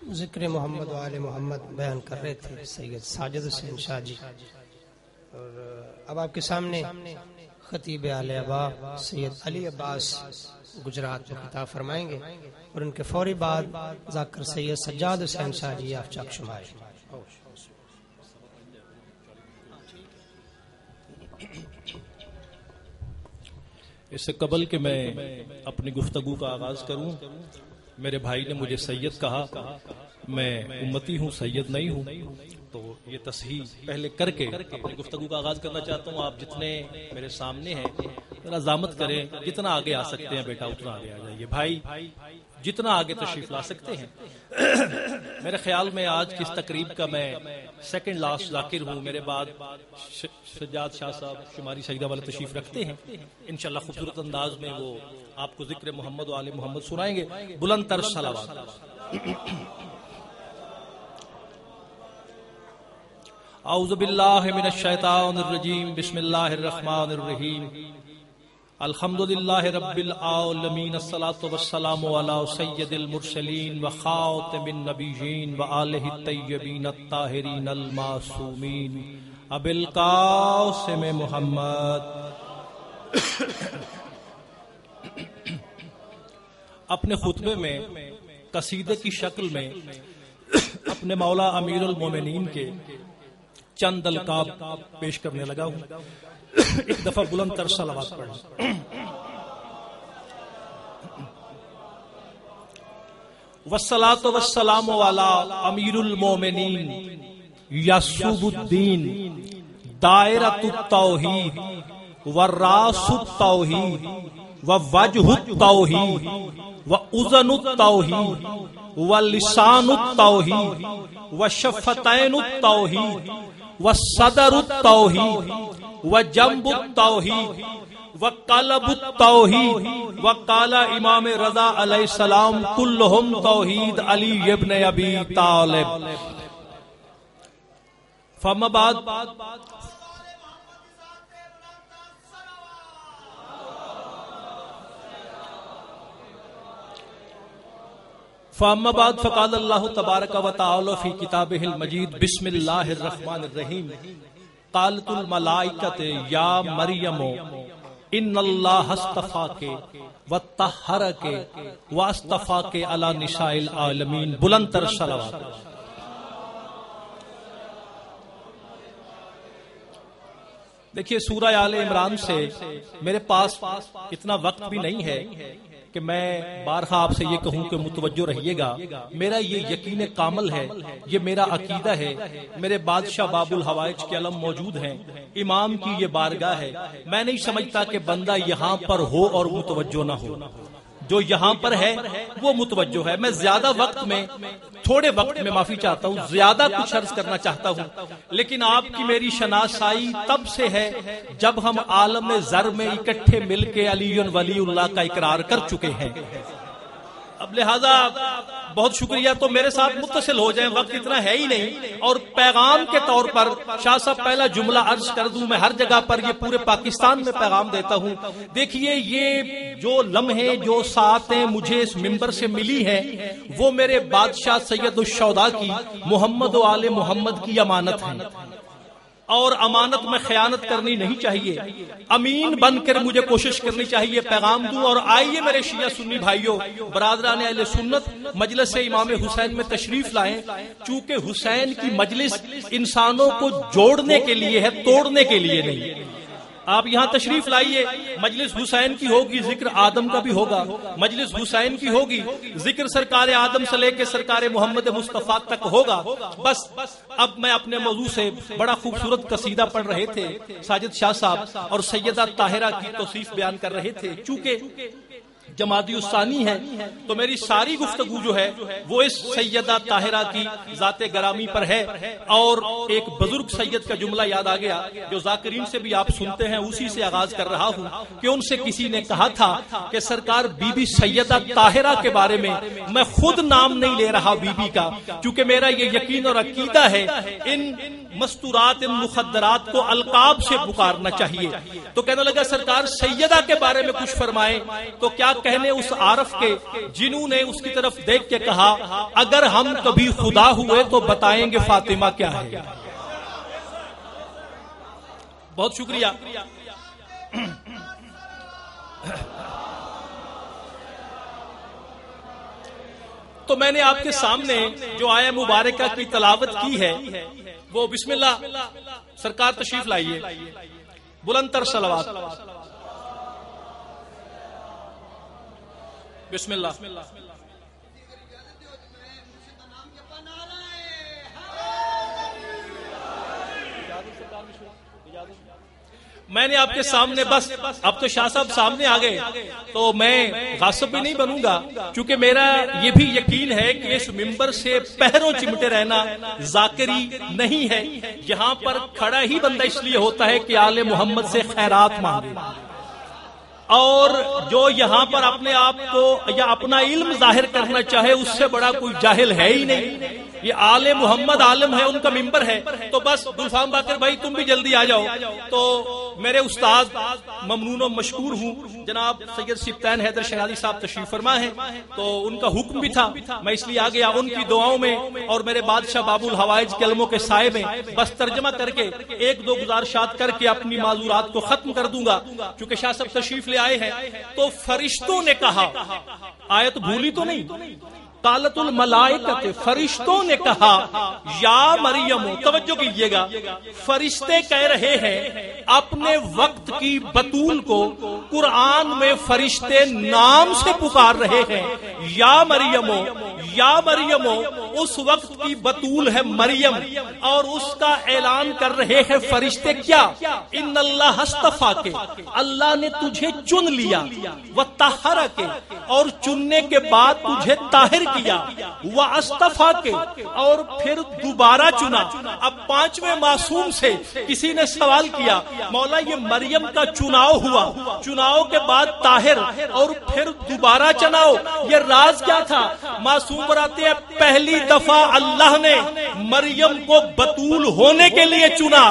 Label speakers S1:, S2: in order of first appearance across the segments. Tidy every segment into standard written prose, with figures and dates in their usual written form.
S1: ذکر محمد و آل محمد بیان کر رہے تھے سید ساجد حسین شاہ جی، اور اب آپ کے سامنے خطیب اہل ابا سید علی عباس گجرات میں خطاب فرمائیں گے، اور ان کے فوری بعد ذاکر سید سجاد حسین شاہ جی آپ چاک شمائے۔
S2: اس سے قبل کہ میں اپنی گفتگو کا آغاز کروں، میرے بھائی نے مجھے سید کہا، میں امتی ہوں، سید نہیں ہوں، تو یہ تصحیح پہلے کر کے اپنی گفتگو کا آغاز کرنا چاہتا ہوں۔ آپ جتنے میرے سامنے ہیں ذرا زحمت کریں، جتنا آگے آ سکتے ہیں بیٹا اتنا آگے آ جائیے، بھائی جتنا آگے تشریف لا سکتے ہیں۔ میرے خیال میں آج کی اس تقریب کا میں سیکنڈ لاسٹ ذاکر ہوں، میرے بعد سجاد شاہ صاحب شماری سجدہ والے تشریف رکھتے ہیں، انشاءاللہ خوبصورت انداز میں وہ آپ کو ذکر محمد و آل محمد سنائیں گے، بلند تر صلوات۔ اعوذ باللہ من الشیطان الرجیم، بسم اللہ الرحمن الرحیم، الحمدللہ رب العالمین، الصلاۃ والسلام علی سید المرسلین وخاتم النبیین وآلہ الطیبین الطاہرین المعصومین ابی القاسم محمد۔ اپنے خطبے میں قصیدے کی شکل میں اپنے مولا امیر المومنین کے چند القاب پیش کرنے لگا ہوں، ایک دفعہ بلند تر صلوات پڑھیں۔ والصلاۃ والسلام علی امیر المومنین یسوب الدین دائرۃ التوحید وراس التوحید ووجہ التوحید واذن التوحید ولسان التوحید وشفتین التوحید وصدر التوحید وجنب التوحید وقلب التوحید، وقال امام رضا علیہ السلام کلہم توحید علی ابن ابی طالب۔ فاما بعد، فاما بعد فقال اللہ تبارک و تعالی فی کتابہ المجید، بسم اللہ الرحمن الرحیم، قالت الملائکۃ یا مریم ان اللہ اصطفاک وطہرک واصطفاک علی نساء العالمین، بلند تر صلوات۔ دیکھیے سورہ آل عمران سے میرے پاس اتنا وقت بھی نہیں ہے کہ میں بارہا آپ سے یہ کہوں کہ متوجہ رہیے گا، میرا یہ یقین کامل ہے، یہ میرا عقیدہ ہے، میرے بادشاہ باب الحوائج کے علم موجود ہیں، امام کی یہ بارگاہ ہے، میں نہیں سمجھتا کہ بندہ یہاں پر ہو اور متوجہ نہ ہو، جو یہاں پر ہے وہ متوجہ ہے۔ میں زیادہ وقت میں، تھوڑے وقت میں معافی چاہتا ہوں، زیادہ کچھ عرض کرنا چاہتا ہوں، لیکن آپ کی میری شناسائی تب سے ہے جب ہم عالم زر میں اکٹھے مل کے علی ولی اللہ کا اقرار کر چکے ہیں۔ اب لہذا بہت شکریہ، تو میرے ساتھ متصل ہو جائیں، وقت اتنا ہے ہی نہیں۔ اور پیغام کے طور پر شاہ صاحب پہلا جملہ عرض کر دوں، میں ہر جگہ پر یہ پورے پاکستان میں پیغام دیتا ہوں، دیکھیے یہ جو لمحے جو ساعتیں مجھے اس ممبر سے ملی ہیں وہ میرے بادشاہ سید الشہداء کی محمد و آل محمد کی امانت ہے، اور امانت میں خیانت کرنی نہیں چاہیے، امین بن کر مجھے کوشش کرنی چاہیے پیغام دوں۔ اور آئیے میرے شیعہ سنی بھائیوں، برادران اہل سنت، مجلس امام حسین میں تشریف لائیں، چونکہ حسین کی مجلس انسانوں کو جوڑنے کے لیے ہے، توڑنے کے لیے نہیں۔ آپ یہاں تشریف لائیے، مجلس حسین کی ہوگی، ذکر آدم کا بھی ہوگا، مجلس حسین کی ہوگی، ذکر سرکار آدم سے لے کے سرکار محمد مصطفیٰ تک ہوگا۔ بس اب میں اپنے موضوع سے، بڑا خوبصورت قصیدہ پڑھ رہے تھے ساجد شاہ صاحب اور سیدہ طاہرہ کی توصیف بیان کر رہے تھے، چونکہ جمادی الثانی ہے تو میری ساری گفتگو جو ہے وہ اس سیدہ طاہرہ کی ذات گرامی پر ہے۔ اور ایک بزرگ سید کا جملہ یاد آ گیا جو ذاکرین سے بھی آپ سنتے ہیں، اسی سے آغاز کر رہا ہوں کہ ان سے کسی نے کہا تھا کہ سرکار بی بی سیدہ طاہرہ کے بارے میں میں خود نام نہیں لے رہا بی بی کا، کیونکہ میرا یہ یقین اور عقیدہ ہے ان مستورات، ان مخدرات کو القاب سے پکارنا چاہیے۔ تو کہنے لگا سرکار سیدہ کے بارے میں کچھ فرمائیں، تو کیا کہنے اس عارف کے جنہوں نے اس کی طرف دیکھ کے کہا اگر ہم کبھی خدا ہوئے تو بتائیں گے فاطمہ کیا ہے. بہت شکریہ. تو میں نے آپ کے سامنے جو آیہ مبارکہ کی تلاوت کی ہے وہ بسم اللہ سرکار تشریف لائیے بلند تر صلوات. بسم اللہ. میں نے آپ کے سامنے بس اب تو شاہ صاحب سامنے آ گئے تو میں غاصب بھی نہیں بنوں گا کیونکہ میرا یہ بھی یقین ہے کہ اس ممبر سے پہروں چمٹے رہنا ذاکری نہیں ہے. یہاں پر کھڑا ہی بندہ اس لیے ہوتا ہے کہ آل محمد سے خیرات مانگے اور جو یہاں پر اپنے آپ کو یا اپنا علم ظاہر کرنا چاہے اس سے بڑا کوئی جاہل ہے ہی نہیں. یہ آل محمد عالم ہے ان کا ممبر ہے. تو بس گلفام باقر بھائی تم بھی جلدی آ جاؤ. تو میرے استاد ممنون و مشکور ہوں جناب سید سبطین حیدر شہزادی صاحب تشریف فرما ہیں تو ان کا حکم بھی تھا میں اس لیے آ گیا. ان کی دعاؤں میں اور میرے بادشاہ باب الحوائج کے علموں کے سائے میں بس ترجمہ کر کے ایک دو گزارشات کر کے اپنی معذورات کو ختم کر دوں گا. چونکہ شاہ صاحب تشریف لے آئے ہیں تو فرشتوں نے کہا, آیت بھولی تو نہیں, قالت الملائکۃ فرشتوں نے کہا یا مریم. توجہ کیجئے گا, فرشتے کہہ رہے ہیں اپنے وقت کی بتول کو قرآن میں فرشتے نام سے پکار رہے ہیں یا مریم یا مریم. اس وقت کی بتول ہے مریم اور اس کا اعلان کر رہے ہیں فرشتے کیا, ان اللہ اصطفیٰ کے, اللہ نے تجھے چن لیا, وطہر کے, اور چننے کے بعد تجھے طاہر کیا, واصطفیٰ کے, اور پھر دوبارہ چنا. اب پانچویں معصوم سے کسی نے سوال کیا مولا یہ مریم کا چناؤ ہوا, چناؤ کے بعد طاہر اور پھر دوبارہ چناؤ, یہ راز کیا تھا؟ معصوم براتے ہیں پہلی دفعہ اللہ نے مریم کو بتول ہونے کے لیے چنا,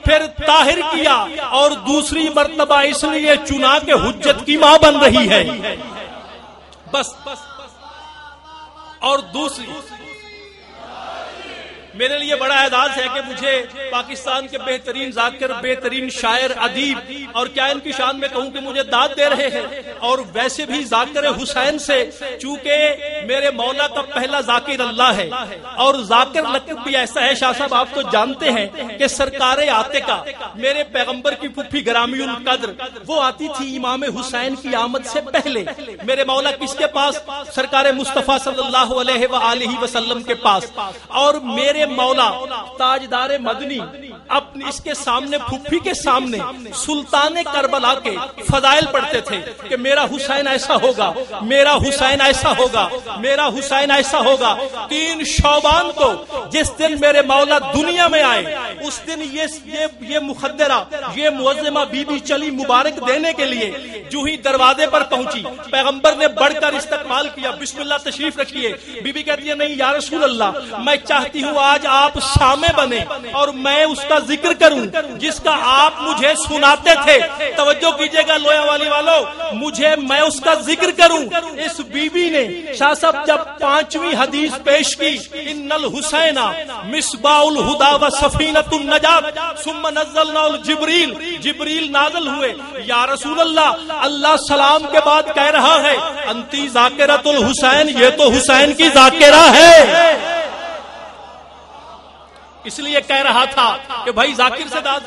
S2: پھر طاہر کیا, اور دوسری مرتبہ اس لیے چنا کہ حجت کی ماں بن رہی ہے. بس اور دوسری میرے لیے بڑا اعزاز ہے کہ مجھے پاکستان کے بہترین ذاکر, بہترین شاعر, ادیب اور کیا ان کی شان میں کہوں کہ مجھے داد دے رہے ہیں. اور ویسے بھی ذاکر حسین سے, چونکہ میرے مولا کا پہلا ذاکر اللہ ہے اور ذاکر لقب بھی ایسا ہے. شاہ صاحب آپ تو جانتے ہیں کہ سرکار عاتقہ میرے پیغمبر کی پھپھی گرامی القدر وہ آتی تھی امام حسین کی آمد سے پہلے. میرے مولا کس کے پاس؟ سرکار مصطفیٰ صلی اللہ علیہ وآلہ وسلم کے پاس. اور میرے مولا تاجدار مدنی اپنے اس کے سامنے پھپھی کے سامنے سلطان کربلا کے فضائل پڑھتے تھے کہ میرا حسین ایسا ہوگا, میرا حسین ایسا ہوگا, میرا حسین ایسا ہوگا. 3 شعبان کو جس دن میرے مولا دنیا میں آئے اس دن یہ مخدرہ, یہ معظمہ بی بی چلی مبارک دینے کے لیے جو ہی دروازے پر پہنچی پیغمبر نے بڑھ کر استقبال کیا, بسم اللہ تشریف رکھیے. بی بی کہتی ہے نہیں یا رسول اللہ میں چاہتی ہوں آج آپ سامع بنے اور میں اس کا ذکر کروں جس کا آپ مجھے سناتے تھے. توجہ کیجئے گا لویا والی والو, میں اس کا ذکر کروں. اس بی بی نے شاہ صاحب جب 5ویں حدیث پیش کی ان الحسین مصباح الہدا و سفینۃ النجات ثم نزلنا الجبریل, جبریل نازل ہوئے. یا رسول اللہ اللہ سلام کے بعد کہہ رہا ہے انتی ذاکرۃ الحسین, یہ تو حسین کی ذاکرہ ہے. اس لیے کہہ رہا تھا کہ بھائی ذاکر سے داد.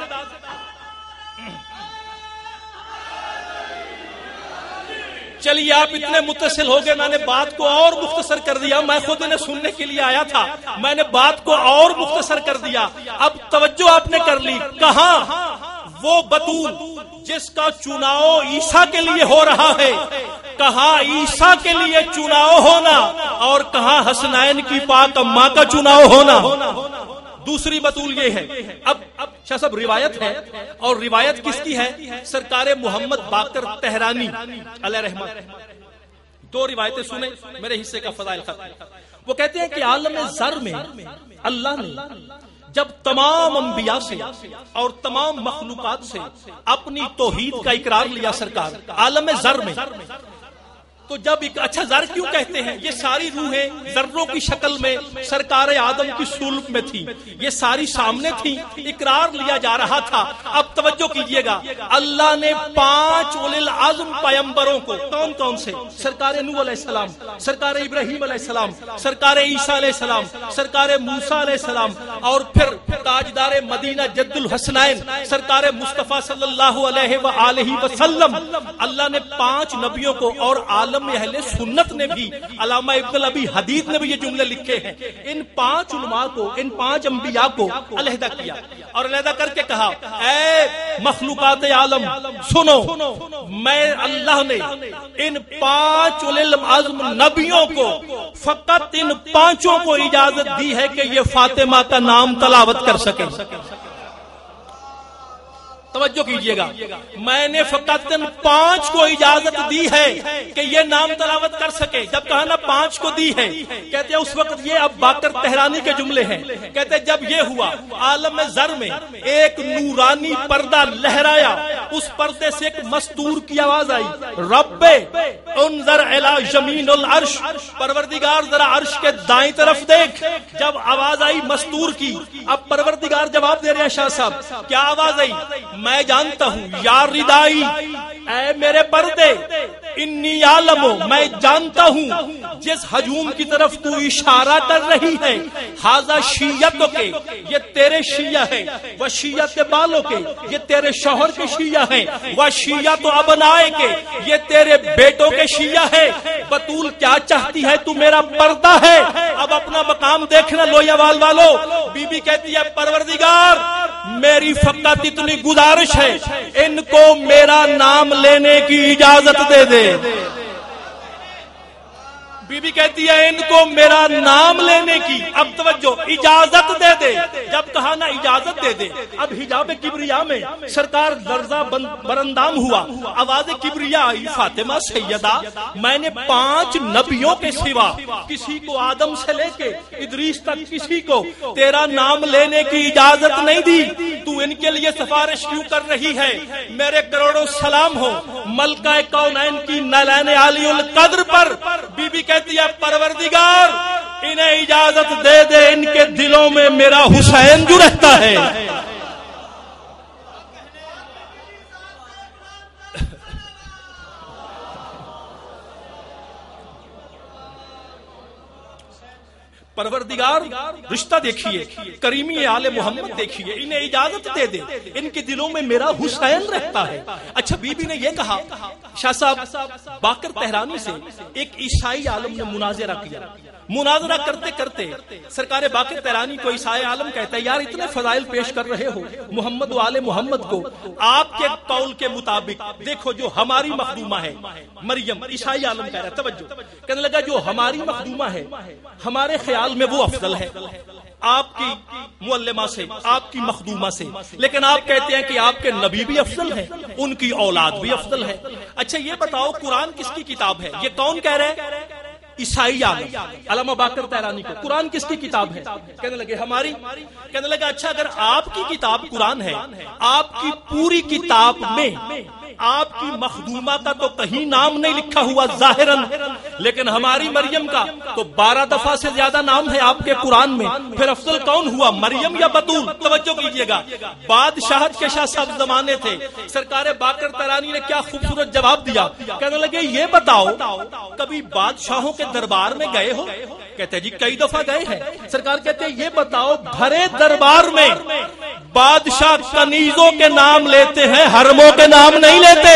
S2: چلیے آپ اتنے متصل ہو گئے, میں نے بات کو اور مختصر کر دیا. میں خود انہیں سننے کے لیے آیا تھا, میں نے بات کو اور مختصر کر دیا. اب توجہ آپ نے کر لی. کہاں وہ بتول جس کا چناؤ عیسیٰ کے لیے ہو رہا ہے, کہاں عیسیٰ کے لیے چناؤ ہونا اور کہاں حسنین کی پاک اماں کا چناؤ ہونا. دوسری بتول یہ ہے. اب شاہ صاحب روایت ہے اور روایت کس کی ہے؟ سرکار محمد باقر تہرانی علیہ رحمت. 2 روایتیں سنیں, میرے حصے کا فضائل ختم. وہ کہتے ہیں کہ عالم ذر میں اللہ نے جب تمام انبیاء سے اور تمام مخلوقات سے اپنی توحید کا اقرار لیا, سرکار عالم ذر میں تو جب ایک اچھا زر کیوں کہتے ہیں؟ یہ ساری روحیں ذروں کی شکل میں سرکار آدم کی صلب میں تھی، یہ ساری سامنے تھی، اقرار لیا جا رہا تھا۔ اب توجہ کیجئے گا، اللہ نے 5 اولی العزم پیغمبروں کو، کون کون سے؟ سرکار نوح علیہ السلام، سرکار ابراہیم علیہ السلام، سرکار عیسیٰ علیہ السلام، سرکار موسیٰ علیہ السلام، اور پھر تاجدار مدینہ جد الحسنین سرکار مصطفیٰ صلی اللہ علیہ وآلہ وسلم، اللہ نے 5 نبیوں کو، اور عالم اہل سنت نے بھی، علامہ ابن ابی حدید نے بھی یہ جملے لکھے ہیں، ان 5 علماء کو، ان 5 انبیاء کو علیحدہ کیا اور علیحدہ کر کے کہا، اے مخلوقات عالم سنو، میں اللہ نے ان 5 اولی العزم نبیوں کو فقط ان 5 کو اجازت دی ہے کہ یہ فاطمہ کا نام تلاوت کر سکیں۔ توجہ کیجئے گا، میں نے فقط ان 5 کو اجازت دی ہے کہ یہ نام تلاوت کر سکے۔ جب کہا نا 5 کو دی ہے، کہتے ہیں اس وقت یہ اب باقر تہرانی کے جملے ہیں، کہتے ہیں جب یہ ہوا عالم زر میں ایک نورانی پردہ لہرایا، اس پردے سے ایک مستور کی آواز آئی، رب انظر الی یمین العرش، پروردگار ذرا عرش کے دائیں طرف دیکھ۔ جب آواز آئی مستور کی، اب پروردگار جواب دے رہے ہیں، شاہ صاحب کیا آواز آئی؟ میں جانتا ہوں یا ردائی، اے میرے پردے، انی عالم، میں جانتا ہوں جس ہجوم کی طرف تو اشارہ کر رہی ہے، ہاذا شیعتوں کے، یہ تیرے شیعہ ہیں، وہ شیعت بالوں کے، یہ تیرے شوہر کے شیعہ ہیں، وہ شیعت ابنائے کے، یہ تیرے بیٹوں کے شیعہ ہیں۔ بطول کیا چاہتی ہے تو؟ میرا پردہ ہے۔ اب اپنا مقام دیکھنا لویاوال والو، بی بی کہتی ہے پروردگار میری فقط اتنی گزارش ہے، ان کو میرا نام لینے کی اجازت دے دے۔ بی بی کہتی ہے ان کو میرا نام لینے کی، اب توجہ، اجازت دے دے۔ جب کہا نا اجازت دے دے، اب حجاب کبریا میں سرکار لرزہ برندام ہوا، آواز کبریا آئی، فاطمہ سیدہ، میں نے 5 نبیوں کے سوا کسی کو آدم سے لے کے ادریس تک کسی کو تیرا نام لینے کی اجازت نہیں دی، تو ان کے لیے سفارش کیوں کر رہی ہے؟ میرے کروڑوں سلام ہو ملکہ کونین کی نالین عالی القدر پر۔ بی بی کہتی ہے پروردگار انہیں اجازت دے دے، ان کے دلوں میں میرا حسین جو رہتا ہے۔ پروردگار رشتہ دیکھیے، کریمی آل محمد دیکھیے، انہیں اجازت دے دے، ان کے دلوں میں میرا حسین رہتا ہے۔ اچھا بی بی نے یہ کہا، شاہ صاحب باقر تہرانی سے ایک عیسائی عالم نے مناظرہ کیا، مناظرہ کرتے کرتے سرکار باقر تہرانی کو عیسائی عالم کہتا ہے، یار اتنے فضائل پیش کر رہے ہو محمد و آل محمد کو، آپ کے قول کے مطابق دیکھو جو ہماری مخدومہ ہے مریم، عیسائی عالم کہہ رہا ہے، توجہ، کہنے لگا جو ہماری مخدومہ ہے ہمارے خیال میں وہ افضل ہے آپ کی معلمہ سے، آپ کی مخدومہ سے، لیکن آپ کہتے ہیں کہ آپ کے نبی بھی افضل ہے، ان کی اولاد بھی افضل ہے۔ اچھا یہ بتاؤ قرآن کس کی کتاب ہے؟ یہ کون کہہ رہے ہیں؟ عیسائی عالم، علامہ باقر تہرانی کو۔ قرآن کس کی کتاب ہے؟ کہنے لگے ہماری۔ کہنے لگا اچھا اگر آپ کی کتاب قرآن ہے، آپ کی پوری کتاب میں آپ کی مخدومہ کا تو کہیں نام نہیں لکھا ہوا ظاہراً، لیکن ہماری مریم کا تو 12 دفعہ سے زیادہ نام ہے آپ کے قرآن میں، پھر افضل کون ہوا، مریم یا بطول؟ توجہ کیجئے گا، بادشاہت کے شاہ صاحب زمانے تھے، سرکار باقر تہرانی نے کیا خوبصورت جواب دیا، کہنے لگے یہ بتاؤ کبھی بادشاہوں کے دربار میں گئے ہو؟ کہتے جی کئی دفعہ گئے ہیں۔ سرکار کہتے ہیں یہ بتاؤ بھرے دربار میں بادشاہ کنیزوں کے نام لیتے ہیں، حرموں کے نام نہیں لیتے۔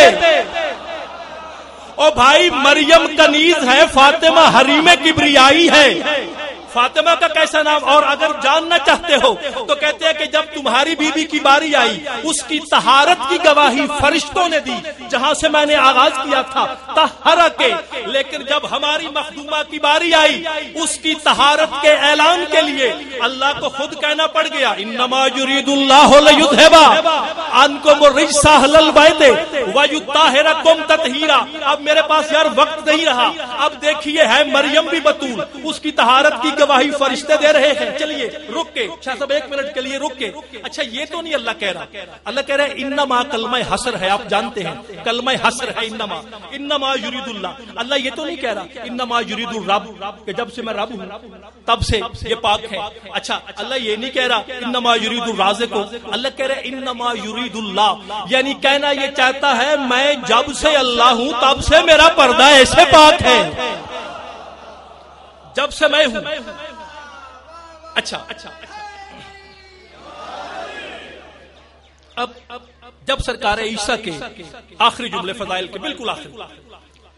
S2: او بھائی مریم کنیز ہے، فاطمہ حریم کبریائی ہے، فاطمہ کا کیسا نام؟ اور اگر جاننا چاہتے ہو تو کہتے ہیں کہ جب تمہاری بیوی کی باری آئی اس کی طہارت کی گواہی فرشتوں نے دی، جہاں سے میں نے آغاز کیا تھا طہارہ کے، لیکن جب ہماری مخدومہ کی باری آئی اس کی طہارت کے اعلان کے لیے اللہ کو خود کہنا پڑ گیا، انما یرید اللہ لیذھب عنکم الرجس اہل البیت ویطہرکم تطہیرا۔ اب میرے پاس یار وقت نہیں رہا، اب دیکھیے ہے مریم بھی بطول، اس کی طہارت کی گواہی فرشتے دے رہے ہیں. چلیے رک کے شاہ صاحب 1 منٹ کے لیے رک کے. اچھا یہ تو نہیں اللہ کہہ رہا. اللہ کہہ رہا ہے انما کلمہ حسر ہے. آپ جانتے ہیں کلمہ حسر ہے انما یرید اللہ. اللہ یہ تو نہیں کہہ رہا انما یرید الرب کہ جب سے میں رب ہوں تب سے یہ پاک ہے. اچھا اللہ یہ نہیں کہہ رہا انما یرید الرازق. اللہ کہہ رہا ہے انما یرید اللہ، یعنی کہنا یہ چاہتا ہے میں جب سے اللہ ہوں تب سے میرا پردہ ایسے پاک ہے جب سے میں ہوں. اچھا اب جب سرکار عیسیٰ کے آخری جملے فضائل کے بالکل آخری،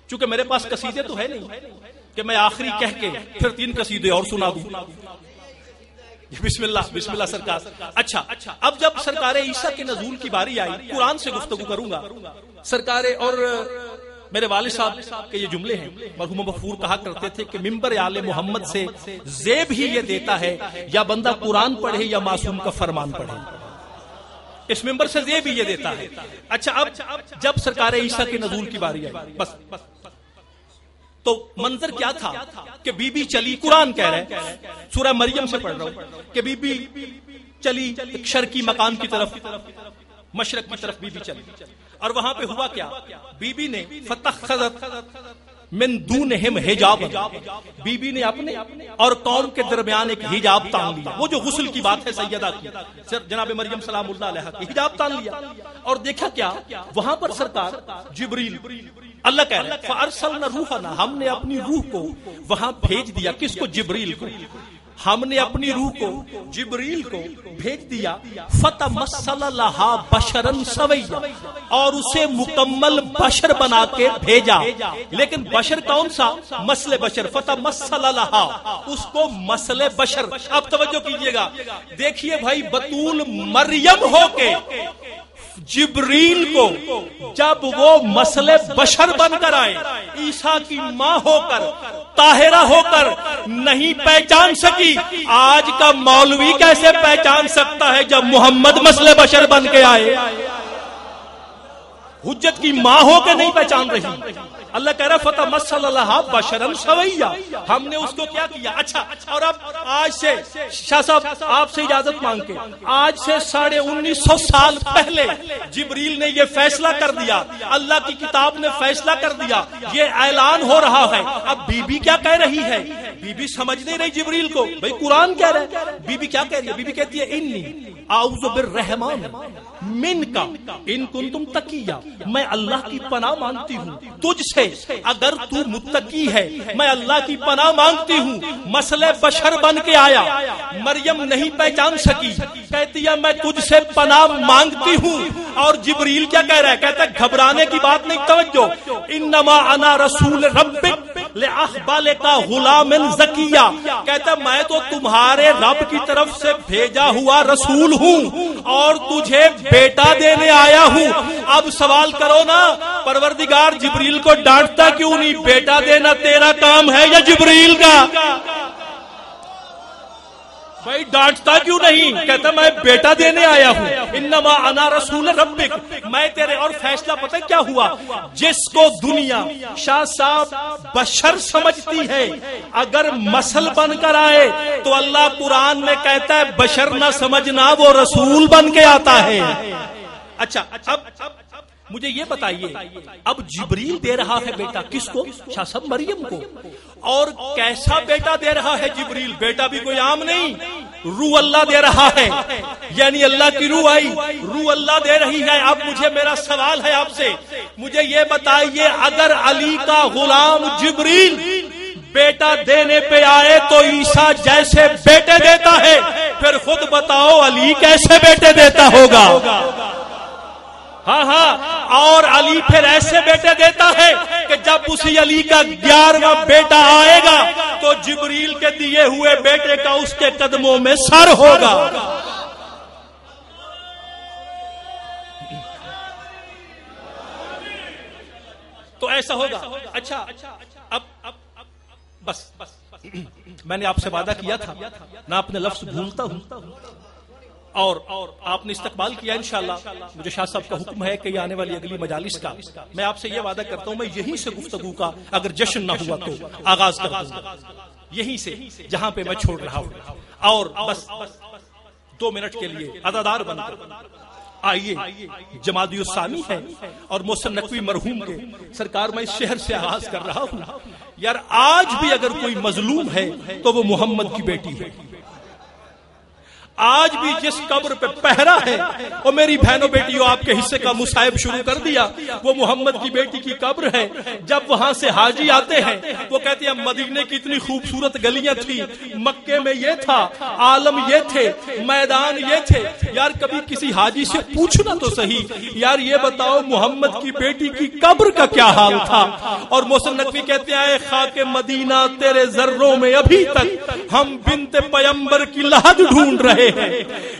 S2: چونکہ میرے پاس قصیدے تو ہے نہیں کہ میں آخری کہہ کے پھر 3 قصیدے اور سنا دوں. بسم اللہ سرکار. اچھا اب جب سرکار عیسیٰ کے نزول کی باری آئی، قرآن سے گفتگو کروں گا. سرکار اور میرے والد صاحب کے یہ جملے ہیں. مرحوم غفور کہا کرتے تھے کہ ممبر آل محمد سے زیب ہی یہ دیتا ہے یا بندہ قرآن پڑھے یا معصوم کا فرمان پڑھے. اس ممبر سے زیب ہی یہ دیتا ہے. اچھا اب جب سرکار عیسیٰ کے نزول کی باری آئی بس تو منظر کیا تھا کہ بی بی چلی، قرآن کہہ رہے ہیں سورہ مریم سے پڑھ رہا ہوں کہ بی بی چلی شرقی مکان کی طرف، مشرق کی طرف بی بی چلی. اور وہاں پہ ہوا کیا؟ بی بی نے فتخذت من دونہم حجاب، بی بی نے اپنے اور قوم کے درمیان ایک حجاب تان لیا. وہ جو غسل کی بات ہے سیدہ کی، جناب مریم سلام اللہ علیہا کی حجاب تان لیا. اور دیکھا کیا وہاں پر سرکار جبریل، اللہ کہہ رہے ہیں فارسلنا روحنا، ہم نے اپنی روح کو وہاں بھیج دیا. کس کو؟ جبریل کو. ہم نے اپنی روح کو جبریل کو بھیج دیا. فتمثل لها بشرا سویا، اور اسے مکمل بشر بنا کے بھیجا. لیکن بشر کون سا؟ مثل بشر. فتمثل لها، اس کو مثل بشر. اب توجہ کیجئے گا، دیکھیے بھائی بطول مریم ہو کے جبریل کو جب وہ مثل بشر بن کر آئے، عیسیٰ کی ماں ہو کر طاہرہ ہو کر نہیں پہچان سکی، آج کا مولوی کیسے پہچان سکتا ہے جب محمد مثل بشر بن کے آئے؟ حجت کی ماں ہو کے نہیں پہچان رہی. اللہ کہہ رہا فتمثل لها بشرا سویا، ہم نے اس کو کیا کیا. اچھا اور اب آج سے شاہ صاحب آپ سے اجازت مانگ کے آج سے 1950 سال پہلے جبریل نے یہ فیصلہ کر دیا، اللہ کی کتاب نے فیصلہ کر دیا، یہ اعلان ہو رہا ہے. اب بی بی کیا کہہ رہی ہے؟ بی بی سمجھ نہیں رہی جبریل کو. بھئی قرآن کہہ رہا ہے، بی بی کیا کہہ رہی ہے؟ بی بی کہتی ہے انی اعوذ بالرحمن منک ان کنتم تقیا، میں اللہ کی پناہ مانگتی ہوں تجھ سے اگر تو متقی ہے. میں اللہ کی پناہ مانگتی ہوں. مسئلہ بشر بن کے آیا، مریم نہیں پہچان سکی، کہتی ہے میں تجھ سے پناہ مانگتی ہوں. اور جبریل کیا کہہ رہا ہے؟ کہتا ہے گھبرانے کی بات نہیں، توجہ، انما انا رسول ربک لأخبالک غلام زکیہ، کہتا ہے میں تو تمہارے رب کی طرف سے بھیجا ہوا رسول ہوں اور تجھے بیٹا دینے آیا ہوں. اب سوال کرو نا، پروردگار جبریل کو ڈانٹتا کیوں نہیں؟ بیٹا دینا تیرا کام ہے یا جبریل کا؟ بھائی ڈانٹتا کیوں نہیں؟ کہتا میں بیٹا دینے آیا ہوں. انما انا رسول ربک، میں تیرے. اور فیصلہ پتہ کیا ہوا؟ جس کو دنیا شاہ صاحب بشر سمجھتی ہے اگر مسل بن کر آئے تو اللہ قرآن میں کہتا ہے بشر نہ سمجھنا، وہ رسول بن کے آتا ہے. اچھا اب مجھے یہ بتائیے، اب جبریل دے رہا ہے بیٹا کس کو؟ شاہ صاحب مریم کو. اور کیسا بیٹا دے رہا ہے جبریل؟ بیٹا بھی کوئی عام نہیں، روح اللہ دے رہا ہے، یعنی اللہ کی روح آئی، روح اللہ دے رہی ہے. اب مجھے میرا سوال ہے آپ سے، مجھے یہ بتائیے اگر علی کا غلام جبریل بیٹا دینے پہ آئے تو عیسیٰ جیسے بیٹے دیتا ہے، پھر خود بتاؤ علی کیسے بیٹے دیتا ہوگا؟ ہاں اور علی پھر ایسے بیٹے دیتا ہے کہ جب اسی علی کا 11واں بیٹا آئے گا تو جبریل کے دیے ہوئے بیٹے کا اس کے قدموں میں سر ہوگا. تو ایسا ہوگا. اچھا اب بس میں نے آپ سے وعدہ کیا تھا، نہ اپنے لفظ بھولتا ہوں اور آپ نے استقبال کیا انشاءاللہ. مجھے شاہ صاحب کا حکم ہے کہ یہ آنے والی اگلی مجالس کا میں آپ سے یہ وعدہ کرتا ہوں میں یہیں سے گفتگو کا اگر جشن نہ ہوا تو آغاز کر دوں گا، یہیں سے جہاں پہ میں چھوڑ رہا ہوں. اور بس 2 منٹ کے لیے ادادار بن کر آئیے. جمادی الثانی ہے اور محسن نقوی مرحوم کے سرکار میں اس شہر سے آغاز کر رہا ہوں. یار آج بھی اگر کوئی مظلوم ہے تو وہ محمد کی بیٹی ہے. آج بھی جس قبر پہ پہرا ہے وہ میری بہنوں بیٹیوں آپ کے حصے کا مصائب شروع کر دیا، وہ محمد کی بیٹی کی قبر ہے. جب وہاں سے حاجی آتے ہیں وہ کہتے ہیں مدینے کی اتنی خوبصورت گلیاں تھی، مکے میں یہ تھا، عالم یہ تھے، میدان یہ تھے. یار کبھی کسی حاجی سے پوچھنا تو صحیح، یار یہ بتاؤ محمد کی بیٹی کی قبر کا کیا حال تھا. اور محسن نقوی کہتے ہیں خاک مدینہ تیرے ذروں میں ابھی تک ہم بنت پیمبر کی لحد ڈھونڈ رہے.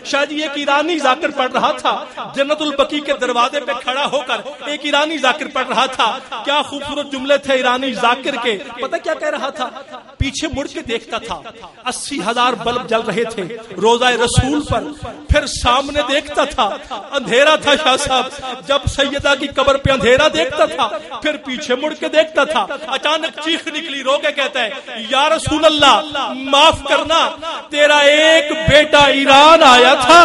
S2: شاید ایک ایرانی ذاکر پڑھ رہا تھا جنت البقیع کے دروازے پہ کھڑا ہو کر، ایک ایرانی ذاکر پڑھ رہا تھا. کیا خوبصورت جملے تھے ایرانی ذاکر کے. پتہ کیا کہہ رہا تھا؟ پیچھے مڑ کے دیکھتا تھا 80,000 بلب جل رہے تھے روزہ رسول پر، پھر سامنے دیکھتا تھا اندھیرا تھا. شاہ صاحب جب سیدہ کی قبر پہ اندھیرا دیکھتا تھا پھر پیچھے مڑ کے دیکھتا تھا. اچانک چیخ نکلی، رو کے کہتا ہے یا رسول اللہ معاف کرنا، تیرا ایک بیٹا ایران آیا تھا،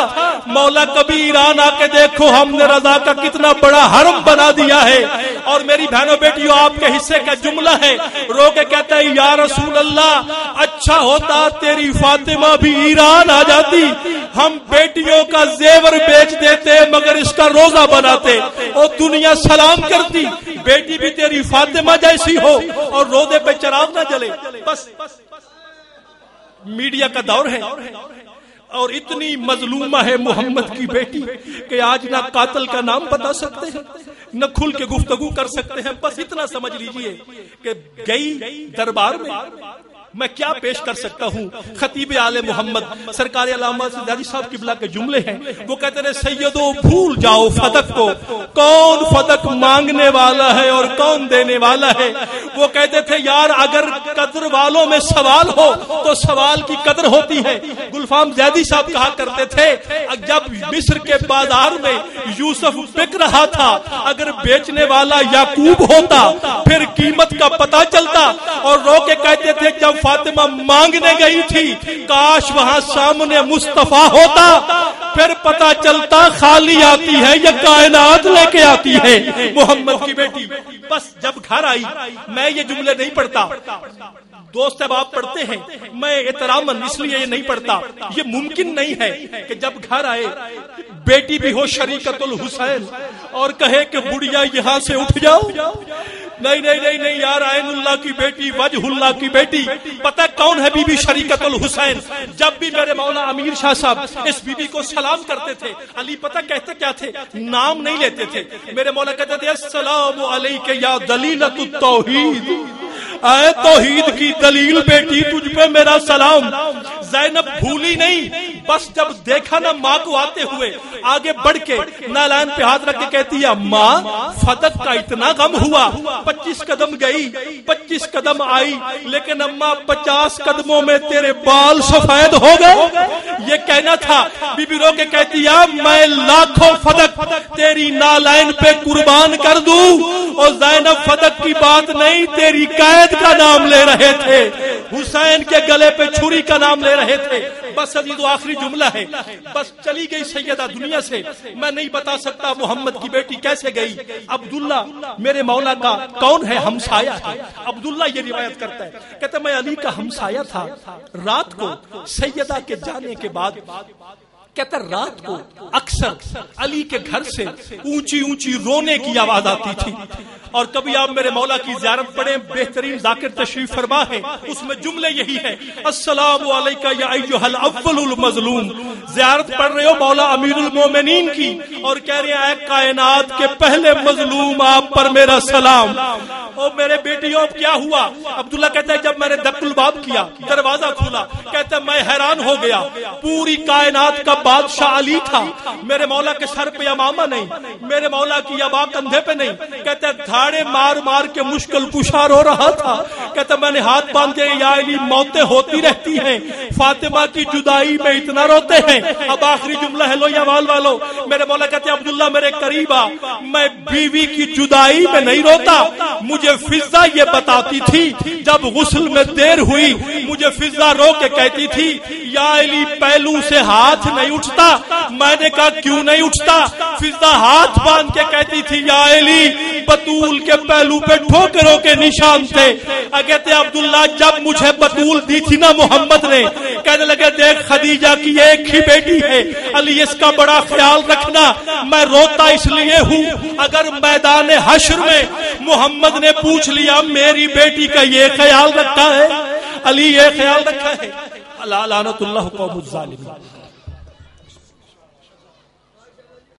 S2: مولا کبھی ایران آ کے دیکھو ہم نے رضا کا کتنا بڑا حرم بنا دیا ہے. اور میری بہنوں بیٹیوں آپ کے حصے کا جملہ ہے، رو کے کہتا ہے یا رسول اللہ اچھا ہوتا تیری فاطمہ بھی ایران آ جاتی، ہم بیٹیوں کا زیور بیچ دیتے مگر اس کا روزہ بناتے، اور دنیا سلام کرتی بیٹی بھی تیری فاطمہ جیسی ہو اور روزے پہ چراغ نہ جلے. بس میڈیا کا دور ہے اور اتنی مظلومہ ہے محمد کی بیٹی کہ آج نہ قاتل کا نام بتا سکتے ہیں نہ کھل کے گفتگو کر سکتے ہیں. بس اتنا سمجھ لیجئے کہ گئی دربار میں میں کیا پیش کر سکتا ہوں. خطیب آل محمد سرکار علامہ سیدی صاحب قبلہ کے جملے ہیں، وہ کہتے ہیں سیدو بھول جاؤ فدق کو، کون فدق مانگنے والا ہے اور کون دینے والا ہے. وہ کہتے تھے یار اگر قدر والوں میں سوال ہو تو سوال کی قدر ہوتی ہے. گلفام زیدی صاحب کہا کرتے تھے جب مصر کے بازار میں یوسف بک رہا تھا اگر بیچنے والا یعقوب ہوتا پھر قیمت کا پتہ چلتا. اور رو کے کہتے تھے جب فاطمہ مانگنے گئی تھی کاش وہاں سامنے مصطفیٰ ہوتا، پھر پتہ چلتا خالی آتی ہے یا کائنات لے کے آتی ہے محمد کی بیٹی. بس جب گھر آئی میں یہ جملے نہیں پڑھتا، دوست احباب پڑھتے ہیں، میں احتراماً اس لیے یہ نہیں پڑھتا. یہ ممکن نہیں ہے کہ جب گھر آئے بیٹی بھی ہو شریکت الحسین اور کہے کہ بڑھیا یہاں سے اٹھ جاؤ. نہیں نہیں نہیں نہیں یار، عین اللہ کی بیٹی، وجہ اللہ کی بیٹی. پتہ کون ہے بی بی شریکت الحسین؟ جب بھی میرے مولا امیر شاہ صاحب اس بی بی کو سلام کرتے تھے، علی پتہ کہتے کیا تھے؟ نام نہیں لیتے تھے. میرے مولا کہتے تھے السلام علیک یا دلیلۃ التوحید، اے توحید کی دلیل بیٹی تجھ پہ میرا سلام. زینب بھولی نہیں، بس جب دیکھا نا ماں کو آتے ہوئے آگے بڑھ کے نالان پہ ہاتھ رکھ کے کہتی ہے ماں فتح کا اتنا غم ہوا، 25 قدم گئی 25 قدم آئی لیکن اماں 50 قدموں میں تیرے بال سفید ہو گئے. یہ کہنا تھا. بی بی رو کے کہتی ہے میں لاکھوں فتح تیری نالین پہ قربان کر دوں. اور زینب فتح کی بات نہیں، تیری قید کا نام لے رہے تھے، حسین کے گلے پہ چھری کا نام لے رہے تھے. بس ابھی تو آخری جملہ ہے. بس چلی گئی سیدہ دنیا سے. میں نہیں بتا سکتا محمد کی بیٹی کیسے گئی. عبداللہ میرے مولا کا کون ہے؟ ہمسایہ ہے. عبداللہ یہ روایت کرتا ہے، کہتا میں علی کا ہمسایہ تھا. رات کو سیدہ کے جانے کے بعد کہتا رات کو اکثر علی کے گھر سے اونچی اونچی رونے کی آواز آتی تھی. اور کبھی آپ میرے مولا کی زیارت پڑھیں، بہترین ذاکر تشریف فرما ہے، اس میں جملے یہی ہے السلام علیکہ یا ایھا الاول المظلوم. زیارت پڑھ رہے ہو مولا امیر المومنین کی اور کہہ رہے ہیں اے کائنات کے پہلے مظلوم آپ پر میرا سلام. اور میرے بیٹیوں اب کیا ہوا؟ عبداللہ کہتا ہے جب میں نے دق الباب کیا، دروازہ کھولا، کہتا ہے میں حیران ہو گیا. پوری کائنات کا بادشاہ علی تھا، میرے مولا کے سر پہ امامہ نہیں، میرے مولا کی ابا کندھے پہ نہیں. کہتا ہے دھاڑے مار مار کے مشکل کشا رو رہا تھا. کہتا میں نے ہاتھ باندھ کے یا علی موتیں ہوتی رہتی ہیں، فاطمہ کی جدائی میں اتنا روتے ہیں. اب آخری جملہ ہے، لو یا والو. میرے مولا کہتے ہیں عبداللہ میرے قریب آ، میں بیوی کی جدائی میں نہیں روتا. مجھے فضا یہ بتاتی تھی جب غسل میں دیر ہوئی، مجھے فضا رو کے کہتی تھی یا علی پہلو سے ہاتھ نہیں اٹھتا. میں نے کہا کیوں نہیں اٹھتا؟ فضا ہاتھ باندھ کے کہتی تھی یا علی بطول کے پہلو پہ ٹھوکروں کے نشان تھے. کہتے عبداللہ جب مجھے بطول دی تھی نا محمد نے، کہنے لگے دیکھ خدیجہ کی ایک ہی بیٹی ہے، علی اس کا بڑا خیال رکھنا. میں روتا اس لیے ہوں اگر میدان حشر میں محمد نے پوچھ لیا میری بیٹی کا یہ خیال رکھا ہے، علی یہ خیال رکھا ہے. لعنت اللہ قوم الظالمین.